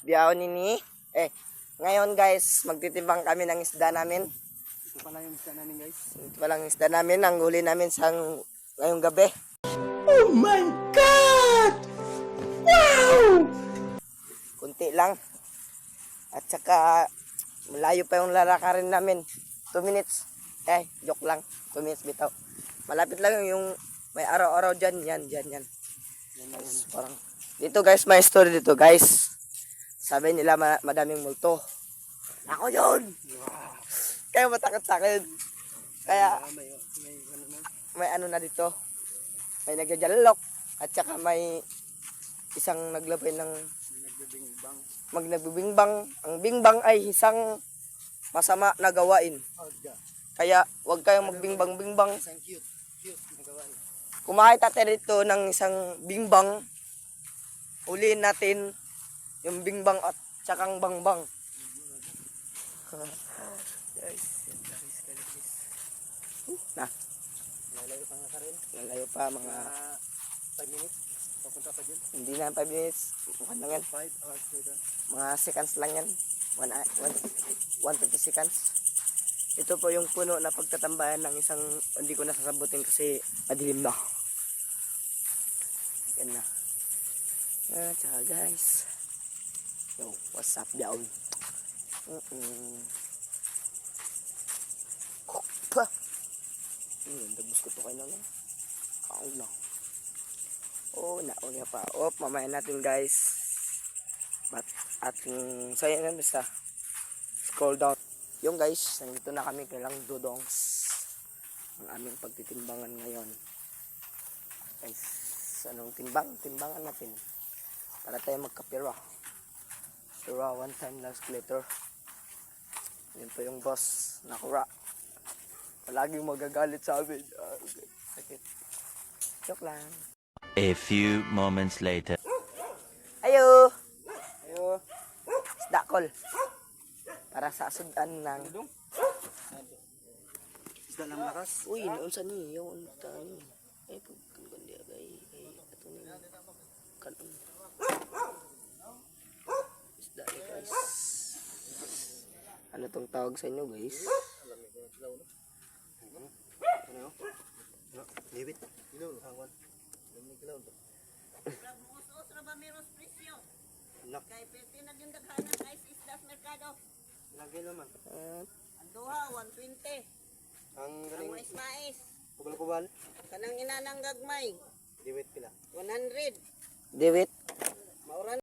biyaw ni. Ngayon guys, magtitibang kami ng isda namin. Ito pala yung isda namin guys. Ito palang isda namin, ang huli namin sa ngayong gabi. Oh my God! Wow! Kunti lang. At saka, malayo pa yung lalakarin namin. 2 minutes. Joke lang. 2 minutes bitaw. Malapit lang yung may araw-araw dyan. Yan. Guys, parang, dito guys, may story dito guys. Sabi nila madaming multo. Ako yun! Kaya matakot-takot. Kaya, may ano na dito. May nagjajalok. At saka may isang naglabay ng nagbibingbang. Ang bingbang ay isang masama na gawain. Kaya, huwag kayong magbingbang-bingbang. Isang cute na gawain. Kumain tayo dito ng isang bingbang. Uliin natin yung bingbang at tsakang bangbang. Guys, na. Lalayo pang nakarin. Lalayo pa mga 5 minutes. Papunta pa dyan. hindi na 5 minutes. Mukha lang yan. 5 hours later. Mga seconds lang yan. 150 seconds. Ito po yung puno na pagtatambayan ng isang, hindi ko nasasabutin kasi madilim na. Yan na. Tsaka guys. Yo, what's up down? Pa! Dabos ko to kayo na. Ako na. Nauna pa. Mamaya natin guys. So yan basta. Scroll down. Yung guys, nandito na kami kailang dudongs. Ang aming pagtitimbangan ngayon. Guys, anong timbangan natin. Para tayo magkapira. Pira one time last later. Yan po yung boss. Nakura. Palaging magagalit sa amin. Sakit. Joke lang. A few moments later. Ayo! Isda call. Para sa sudan lang. Isda lang malakas. Uy, naunsa ni? Yung unta ni. Ay, pagkanggan di agay. Ay, ato ni. Kanon. Isda ni guys. Ano tong tawag sa inyo guys? Ano? Liwit. Ilaw. Hangon. Ilaw. Usos ra ba meron presyo? Lak. Kay pwede na yung daghanan kay sa isda sa merkado. Lagi naman. Ang duha 120. Ang Ang galing. mais. Kubal-kubal. Kanang inanang gagmay Liwit pila. 100. Dewit.